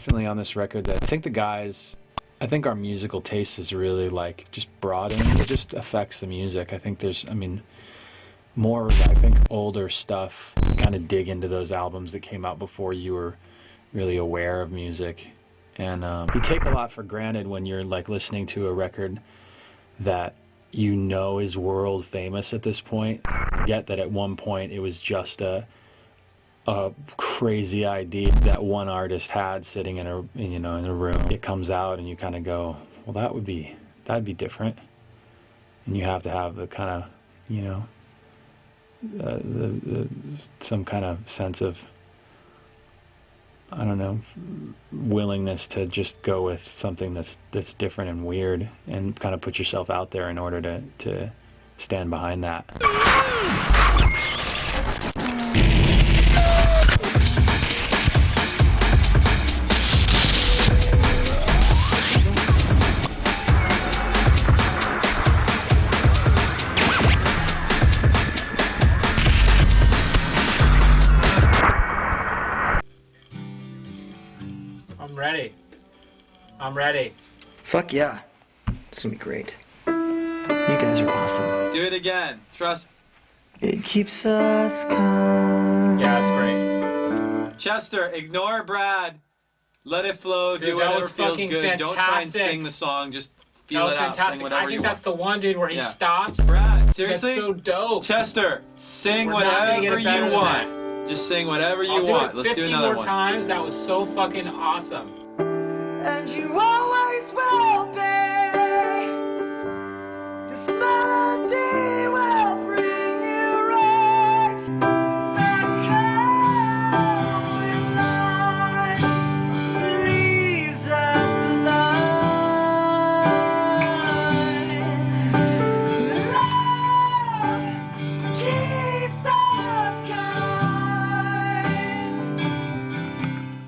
definitely on this record that I think the guys, I think our musical taste is really like just broadened. It just affects the music. I think there's, I mean, more, I think, older stuff. You kind of dig into those albums that came out before you were really aware of music. And you take a lot for granted when you're like listening to a record that you know is world famous at this point. Yet that at one point it was just a crazy idea that one artist had sitting in a in a room. It comes out and you kind of go, well, that'd be different. And you have to have the kind of some kind of sense of, I don't know, willingness to just go with something that's different and weird, and kind of put yourself out there in order to stand behind that. I'm ready. Fuck yeah. It's gonna be great. You guys are awesome. Do it again. Trust. It keeps us calm. Yeah, that's great. Chester, ignore Brad. Let it flow. Dude, do whatever that was feels fucking good. fantastic. Don't try and sing the song. Just feel it out. Sing whatever I think you that's want. the one, dude, where he stops. Brad, seriously? That's so dope. Chester, sing We're not gonna whatever get it better you than want. that. Just sing whatever you I'll want. do it Let's 50 do another more one. times. That was so fucking awesome. And you always will be. This melody will bring you right back home when night leaves us blind. Love keeps us kind.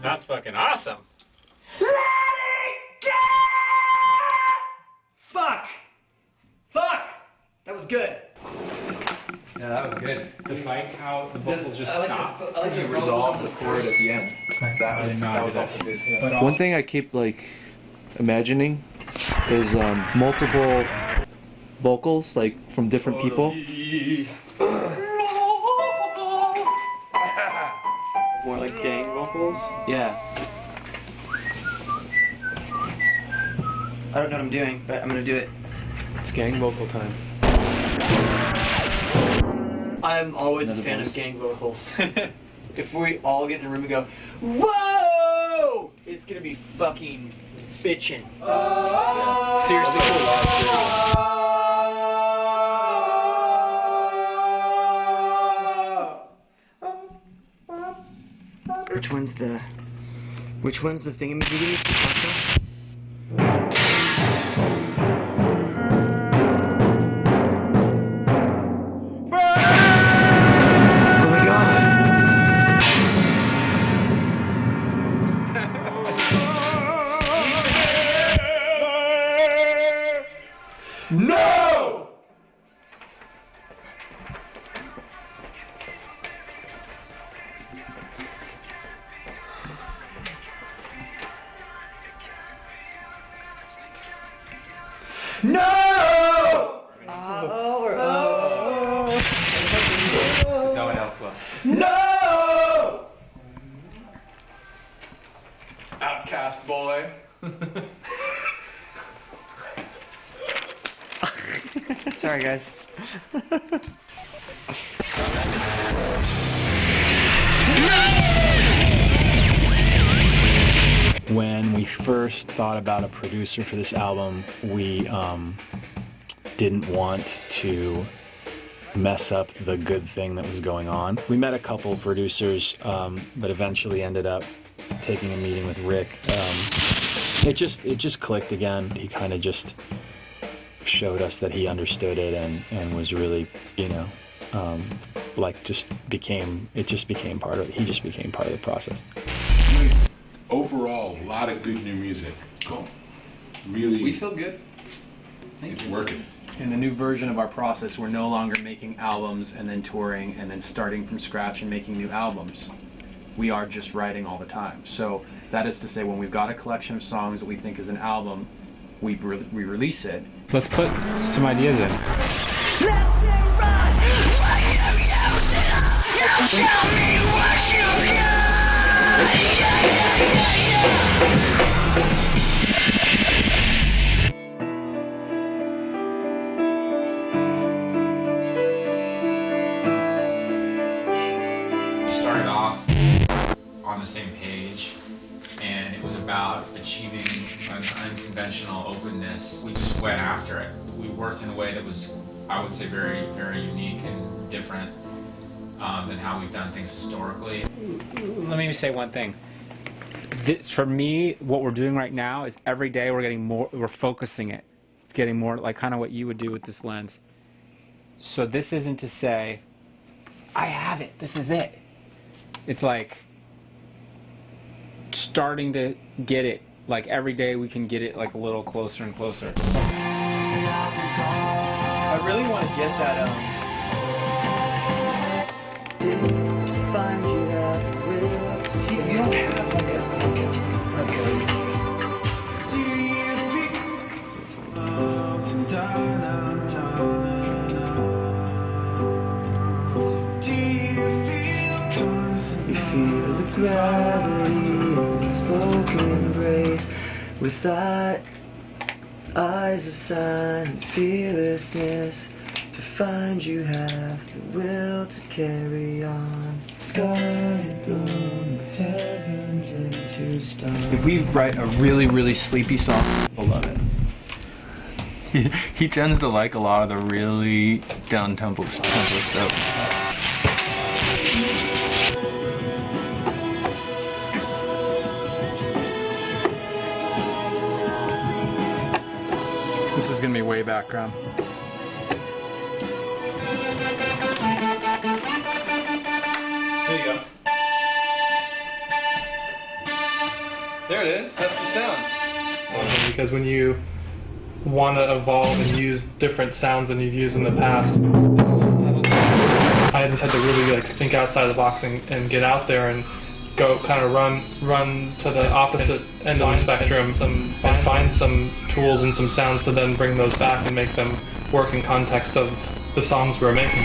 That's fucking awesome. Let it go! Fuck! That was good. Yeah, that was good. The fight, how the vocals just stop. I like You resolved the chord at the end. That was also good. Yeah. One thing I keep like imagining is multiple vocals like from different people. More like gang vocals. Yeah. I don't know what I'm doing, but I'm gonna do it. It's gang vocal time. I'm always a fan of gang vocals. If we all get in a room and go, whoa! It's gonna be fucking bitchin'. Seriously. Which one's the thingamajiggy from Taco? Oh my god! No! No! No one else will. No! Outcast boy. Sorry, guys. When we first thought about a producer for this album, we didn't want to mess up the good thing that was going on. We met a couple of producers, but eventually ended up taking a meeting with Rick. It just clicked again. He kind of just showed us that he understood it and was really, like just became part of it. He just became part of the process. Overall, a lot of good new music. Cool. Really, We feel good. it's working. In the new version of our process, we're no longer making albums and then touring and then starting from scratch and making new albums. We are just writing all the time. So That is to say, when we've got a collection of songs that we think is an album, we release it. Let's put some ideas in. We started off on the same page, and it was about achieving an unconventional openness. We just went after it. We worked in a way that was, I would say, very, very unique and different than how we've done things historically. Let me say one thing. For me, what we're doing right now is every day we're getting more, we're focusing it. It's getting more like kind of what you would do with this lens. So this isn't to say, I have it, this is it. It's like starting to get it. Like every day we can get it like a little closer and closer. I really want to get that find you out you don't have like do you feel the gravity of spoken embrace with that eyes of sun and fearlessness to find you have the will to carry on. Sky had blown the heavens into stars. If we write a really, really sleepy song, we'll love it. He tends to like a lot of the really down-tempo stuff. This is gonna be way background. There you go. There it is. That's the sound. Because when you want to evolve and use different sounds than you've used in the past, I just had to really like think outside the box and get out there and go kind of run to the opposite end of the spectrum and find some tools and some sounds to then bring those back and make them work in context of the songs we're making.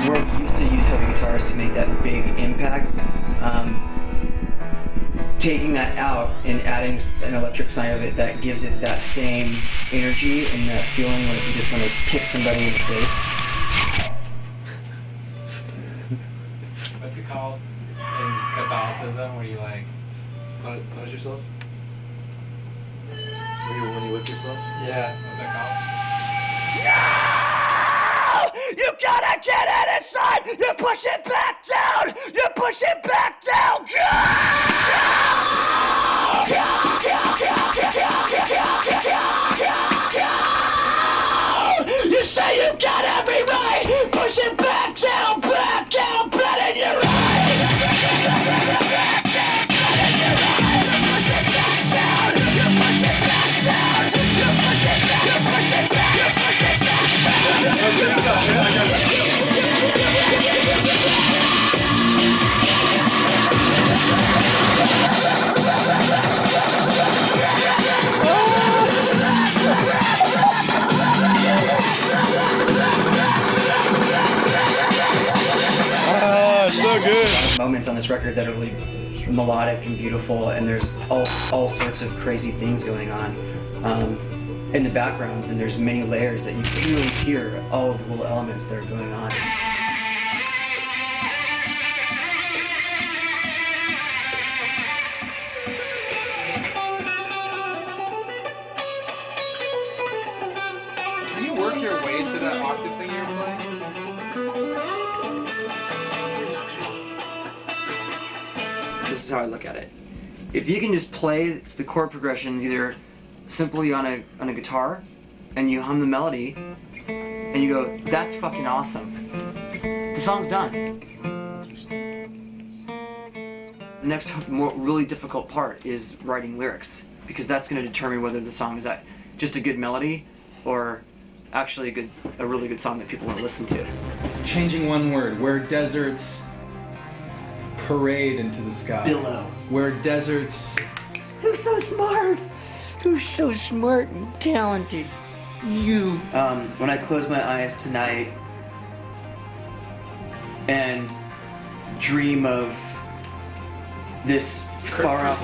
We're used to use heavy guitars to make that big impact. Taking that out and adding an electric side of it that gives it that same energy and that feeling like you just want to kick somebody in the face. What's it called in Catholicism where you like Punish yourself? When you whip yourself? Yeah, what's it called? You gotta get it inside! You push it back down! You push it back down! You say you got every right! Push it back down, blood in your eye! Push it back down! You push it back down! You push it back! You push it back! You push it back! So good. Moments on this record that are really melodic and beautiful, and there's all sorts of crazy things going on in the backgrounds, and there's many layers that you can really hear all of the little elements that are going on. Can you work your way to that octave thing you were playing? This is how I look at it. If you can just play the chord progressions either simply on a guitar, and you hum the melody, and you go, that's fucking awesome. The song's done. The next really difficult part is writing lyrics, because that's going to determine whether the song is just a good melody or actually a really good song that people want to listen to. Changing one word, where deserts parade into the sky. Billow. Where deserts... Who's so smart? Who's so smart and talented? You. When I close my eyes tonight and dream of this far off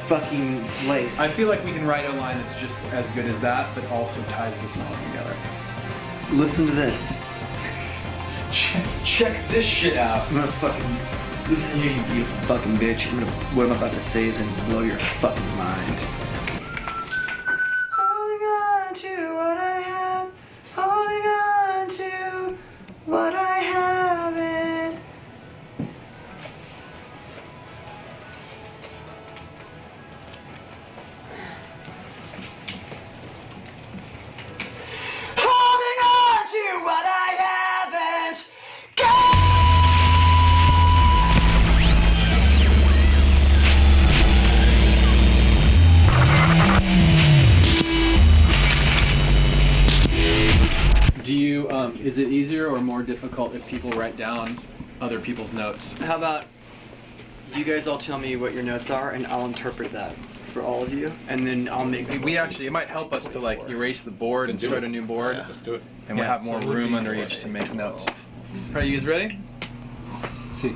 fucking place. I feel like we can write a line that's just as good as that, but also ties the song together. Listen to this. Check this shit out. I'm gonna fucking listen here, you beautiful fucking bitch. What I'm about to say is gonna blow your fucking mind. Holding on to what I have, holding on to what I haven't. Holding on to what I haven't. Do you, is it easier or more difficult if people write down other people's notes? How about you guys all tell me what your notes are, and I'll interpret that for all of you, and then I'll make. It might help us to like erase the board and start a new board. Yeah, let's do it. And we'll have more room under each to make notes. Are you guys ready? See.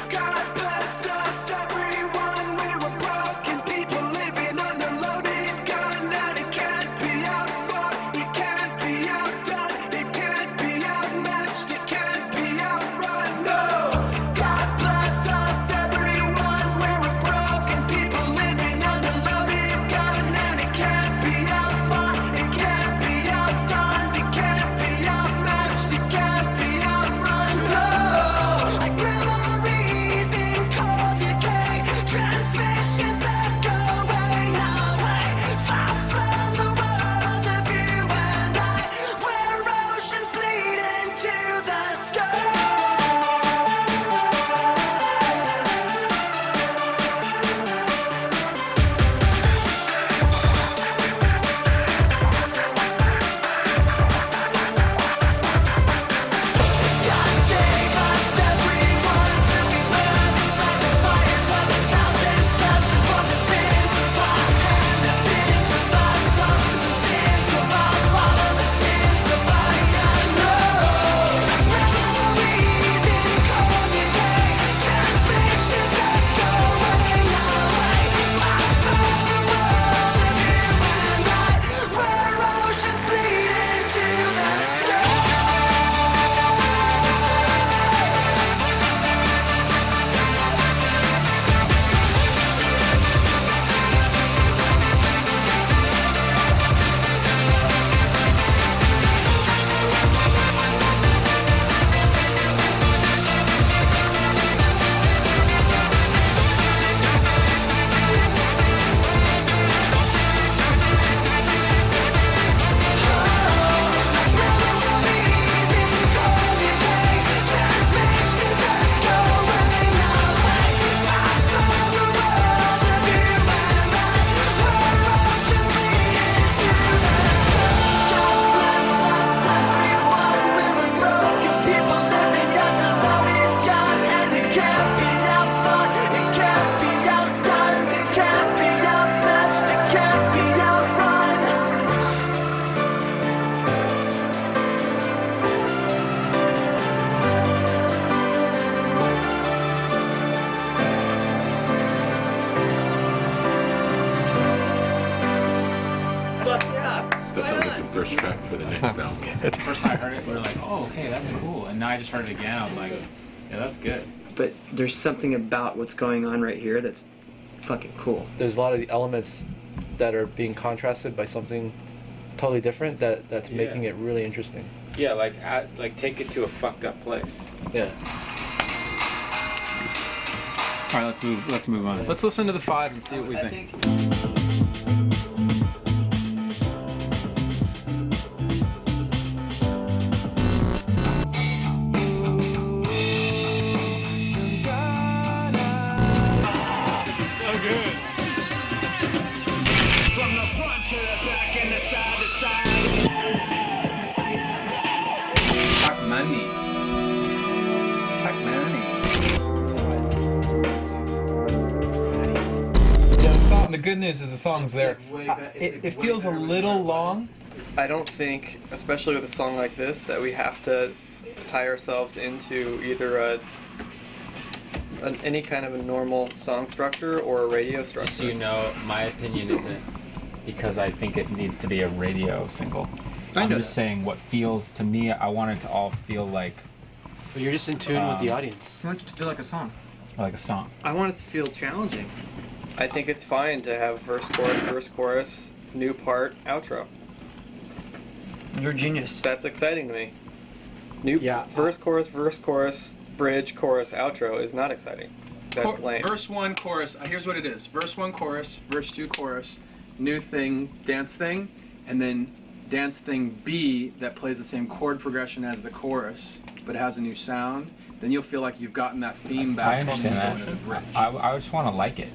God bless us, everyone. We were broken people living on a loaded gun, and it can't be outfought, it can't be outdone, it can't be outmatched, it can't be outrun. No. God bless us, everyone. We were broken people living on a loaded gun, and it can't be outfought, it can't be outdone, it can't be outmatched, it can't be outrun. No. Like memories in cold decay, transmissions echoing away, far from the world of you and I, where oceans bleed into the sky. God save us, everyone. Will we burn inside the fires of 1,000 suns for the sins of our hand, the sins of our tongue, the sins of our father, the sins of our young? No. Memories in cold decay, transmissions echoing away, far from the world of you and I, where oceans bleed into the sky. Memories in cold decay, transmissions echoing away, far from the world of you and I, where oceans bleed into the sky. God bless us, everyone. We were broken people living under loaded gun, and it can't be outfought, it can't be outdone, it can't be outmatched, it can't be outrun. Fuck yeah. That sounds like the first track for the next album. The first time I heard it, we were like, oh, okay, that's cool. And now I just heard it again. I was like, yeah, that's good. But there's something about what's going on right here that's fucking cool. There's a lot of the elements that are being contrasted by something totally different that's making it really interesting. Yeah, like take it to a fucked up place. Yeah. All right, let's move on. Let's listen to the 5 and see what we think. The good news is the song's there. It feels a little long. I don't think, especially with a song like this, that we have to tie ourselves into either any kind of a normal song structure or a radio structure. So you know, my opinion isn't because I think it needs to be a radio single. I'm just saying what feels to me. I want it to all feel like. But you're just in tune with the audience. I want it to feel like a song. Like a song. I want it to feel challenging. I think it's fine to have verse, chorus, new part, outro. You're a genius. That's exciting to me. Verse, chorus, bridge, chorus, outro is not exciting. That's lame. Verse 1, chorus. Here's what it is. Verse 1, chorus. Verse 2, chorus. New thing, dance thing. And then dance thing B that plays the same chord progression as the chorus, but has a new sound. Then you'll feel like you've gotten that theme back. I understand that. I just want to like it.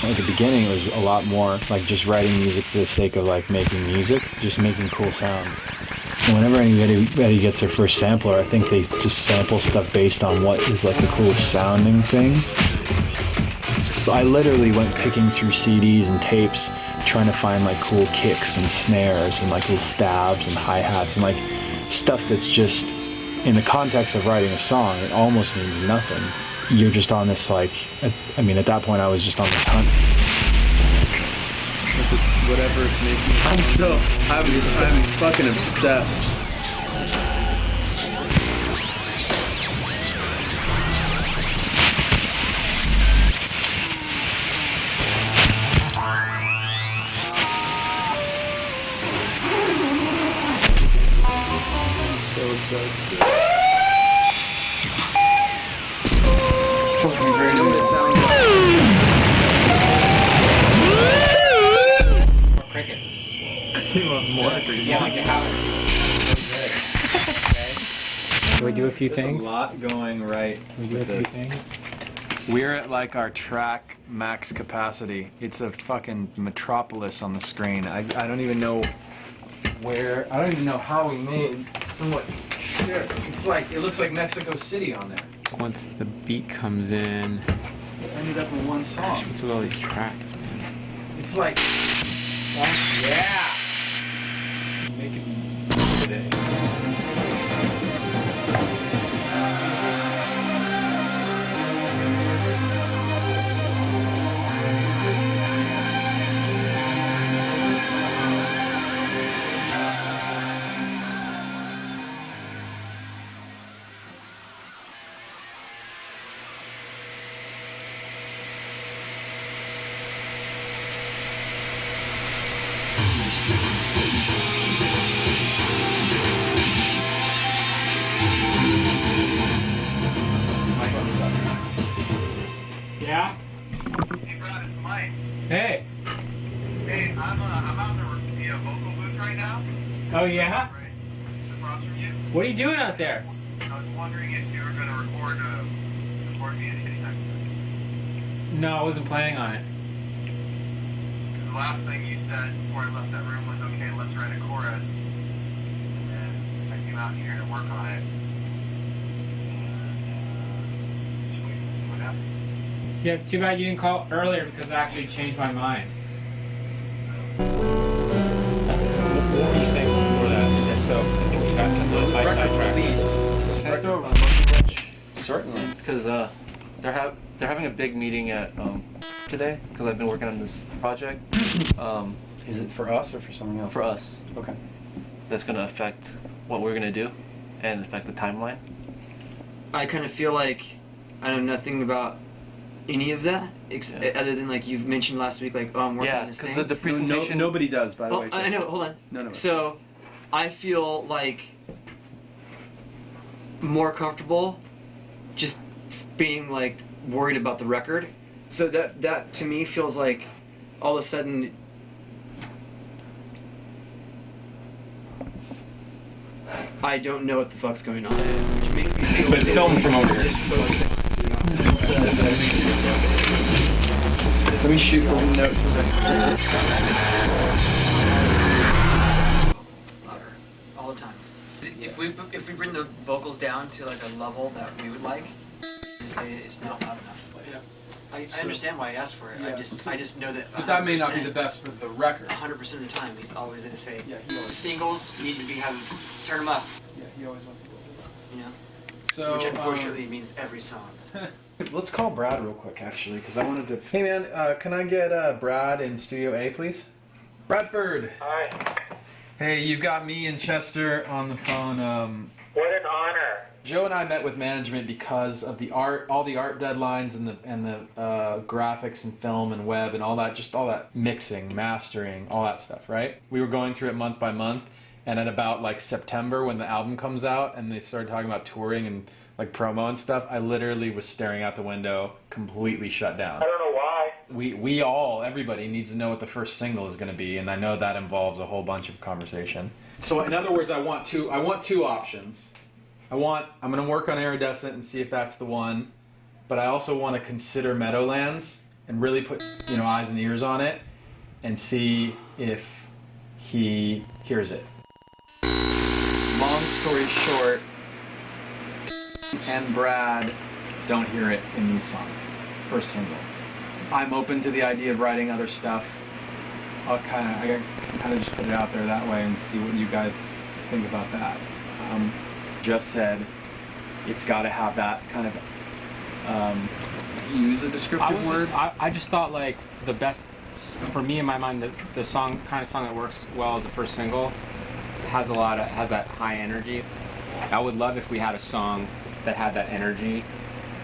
At the beginning, it was a lot more like just writing music for the sake of like making music, just making cool sounds. And whenever anybody gets their first sampler, I think they just sample stuff based on what is like the coolest sounding thing. I literally went picking through CDs and tapes, trying to find like cool kicks and snares and like little stabs and hi-hats and like stuff that's just, in the context of writing a song, it almost means nothing. You're just on this like, at that point I was just on this hunt. Whatever it makes me. I'm fucking obsessed. So obsessed. Fucking great. What it sounds like. Crickets. You want more crickets? Yeah, like a house. Okay. Can we do a few things? There's a lot going right. Can we do a few things? We're at like our track max capacity. It's a fucking metropolis on the screen. I don't even know where. I don't even know how we made so much shit. It's like, it looks like Mexico City on there. Once the beat comes in. It ended up in one song. Gosh, what's with all these tracks, man? It's like, Yeah! Making today. Yeah? Hey, Brad, it's Mike. Hey! Hey, I'm out in the vocal booth right now. Oh, yeah? Right across from you. What are you doing out there? I was wondering if you were going to record me anytime soon. No, I wasn't planning on it. The last thing you said before I left that room was, okay, let's write a chorus. And I came out here to work on it. Just waiting to see what happens. Yeah, it's too bad you didn't call earlier because I actually changed my mind. What were you saying before that? So, you guys can do a sidetrack. Certainly. Because they're having a big meeting at today because I've been working on this project. is it for us or for someone else? For us. Okay. That's going to affect what we're going to do and affect the timeline. I kind of feel like I know nothing about any of that, other than like you've mentioned last week, like, oh, I'm working on this thing. because the presentation. Nobody does, by the way. I know. Hold on. None of us. So, I feel like more comfortable just being like worried about the record. So that to me feels like all of a sudden. I don't know what the fuck's going on. Which makes me feel. But film from over here. Let me shoot a note. Louder, all the time. If we bring the vocals down to like a level that we would like, just say it's not loud enough. I understand why he asked for it. I just know that. But that may not be the best for the record. 100% of the time, he's always going to say, he always singles need to be turn them up. Yeah, he always wants a little bit. You know. So which unfortunately means every song. Let's call Brad real quick, actually, because I wanted to. Hey man, can I get Brad in Studio A, please? Bradford. Hi. Hey, you've got me and Chester on the phone. What an honor. Joe and I met with management because of the art, all the art deadlines and the graphics and film and web and all that, just all that mixing, mastering, all that stuff, right? We were going through it month by month, and at about like September when the album comes out and they started talking about touring and like promo and stuff, I literally was staring out the window, completely shut down. I don't know why. Everybody needs to know what the first single is going to be, and I know that involves a whole bunch of conversation. So in other words, I want two options. I'm going to work on Iridescent and see if that's the one, but I also want to consider Meadowlands and really put, eyes and ears on it and see if he hears it. Long story short, and Brad don't hear it in these songs. First single. I'm open to the idea of writing other stuff. I kind of just put it out there that way and see what you guys think about that. Just said it's got to have that kind of use a descriptive word. I just thought like the best for me in my mind the song that works well as the first single has that high energy. I would love if we had a song that had that energy,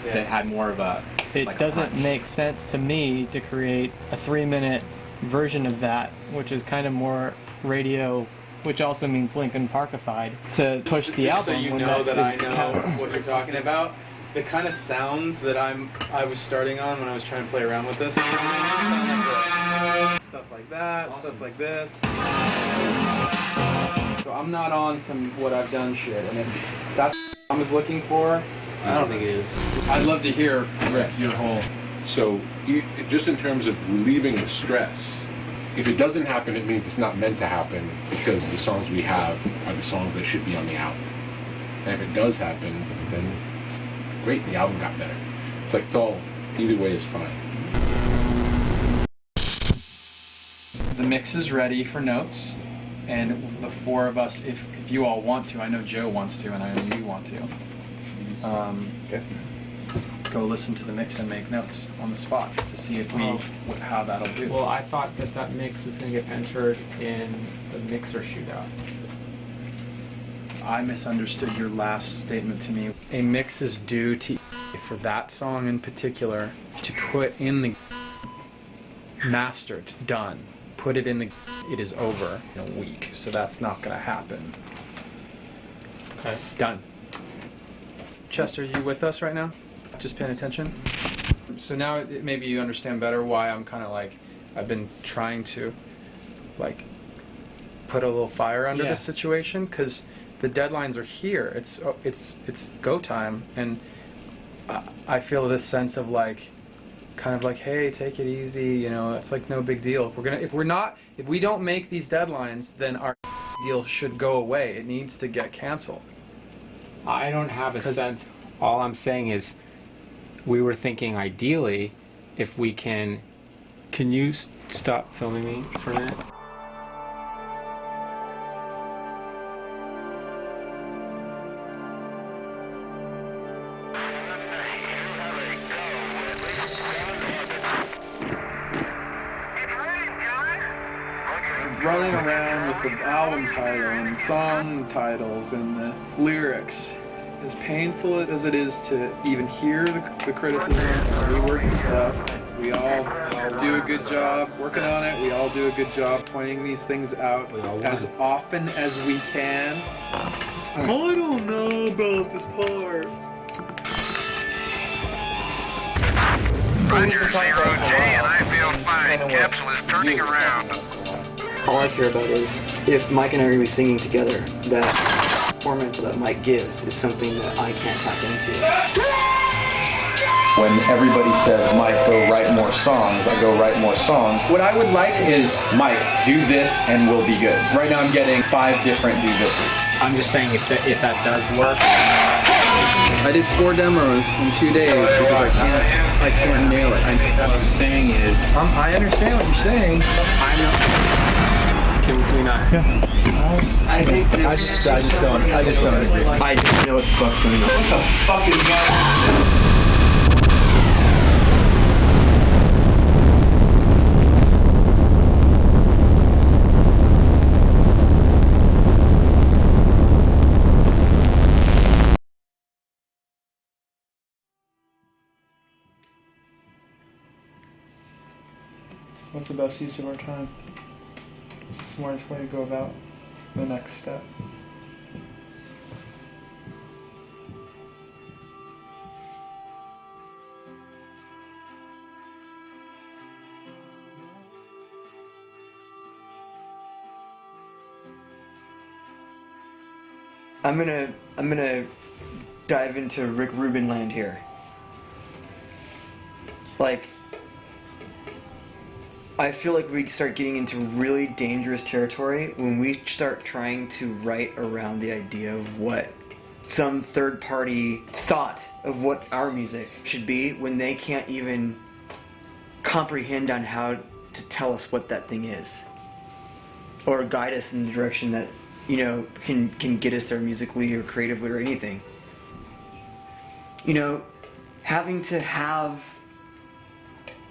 that had more of a. It doesn't make sense to me to create a 3-minute version of that, which is kind of more radio, which also means Linkin Parkified, to push the album. So you know that I know what you're talking about. The kind of sounds that I was starting on when I was trying to play around with this sound like this. Stuff like that, awesome. Stuff like this. So I'm not on some what I've done shit, and if that's what I was looking for, I don't think it is. I'd love to hear, Rick, your whole. So, just in terms of relieving the stress, if it doesn't happen, it means it's not meant to happen because the songs we have are the songs that should be on the album. And if it does happen, then great, the album got better. It's like it's all, either way is fine. The mix is ready for notes, and the four of us, if you all want to, I know Joe wants to, and I know you want to. Go listen to the mix and make notes on the spot to see if how that'll do. Well, I thought that mix was going to get entered in the mixer shootout. I misunderstood your last statement to me. A mix is due to for that song in particular to put in the mastered, done. Put it in the it is over in a week, so that's not going to happen. Okay. Done. Chester, are you with us right now? Just paying attention? So now maybe you understand better why I'm kind of like, I've been trying to like put a little fire under this situation, because the deadlines are here. It's go time, and I feel this sense of like, kind of like, hey, take it easy, it's like no big deal. If we don't make these deadlines, then our deal should go away. It needs to get canceled. I don't have a sense. All I'm saying is, we were thinking ideally, if we can you stop filming me for a minute? Running around with the album title and song titles and the lyrics, as painful as it is to even hear the criticism and rework the stuff, we all do a good job working on it. We all do a good job pointing these things out as often as we can. I don't know about this part. Roger, 0J, and I feel fine. Capsule is turning around. All I care about is if Mike and I are going to be singing together, that performance that Mike gives is something that I can't tap into. When everybody says, Mike, go write more songs, I go write more songs. What I would like is, Mike, do this and we'll be good. Right now I'm getting 5 different do thises. I'm just saying if that does work. I did 4 demos in 2 days because I can't nail it. What I'm saying is, I understand what you're saying. Can we not? I think I just don't agree. I don't know what the fuck's going on. What the fuck is going on? What's the best use of our time? What's the smartest way to go about the next step? I'm gonna dive into Rick Rubin land here. Like, I feel like we start getting into really dangerous territory when we start trying to write around the idea of what some third party thought of what our music should be when they can't even comprehend on how to tell us what that thing is or guide us in the direction that, you know, can get us there musically or creatively or anything. You know, having to have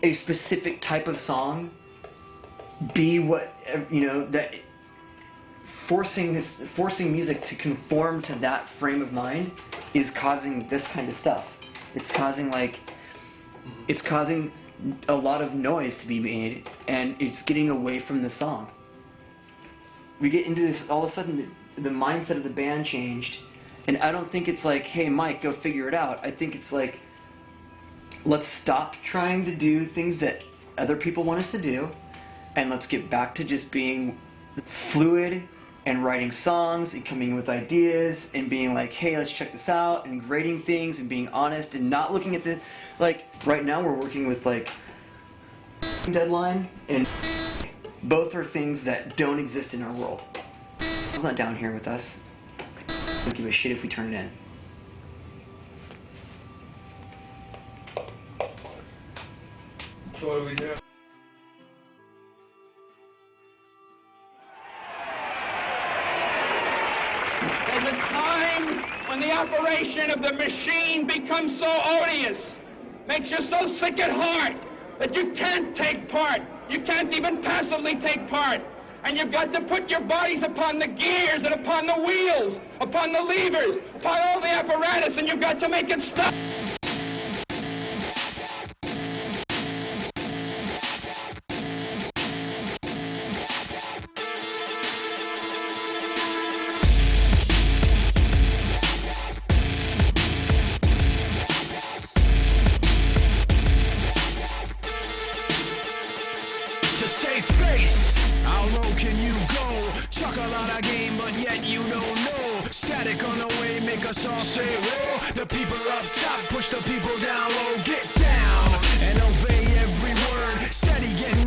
a specific type of song be what, you know, that forcing music to conform to that frame of mind is causing this kind of stuff. It's causing a lot of noise to be made, and it's getting away from the song. We get into this, all of a sudden the mindset of the band changed, and I don't think it's like, hey Mike, go figure it out. I think it's like, let's stop trying to do things that other people want us to do, and let's get back to just being fluid and writing songs and coming with ideas and being like, hey, let's check this out, and grading things and being honest and not looking at the, like, right now we're working with like deadline, and both are things that don't exist in our world. It's not down here with us. I don't give a shit if we turn it in. So what do we do? There's a time when the operation of the machine becomes so odious, makes you so sick at heart, that you can't take part. You can't even passively take part. And you've got to put your bodies upon the gears and upon the wheels, upon the levers, upon all the apparatus, and you've got to make it stop. To save face, how low can you go? Chuck a lot of game, but yet you don't know. Static on the way, make us all say whoa. The people up top push the people down low. Get down and obey every word. Steady getting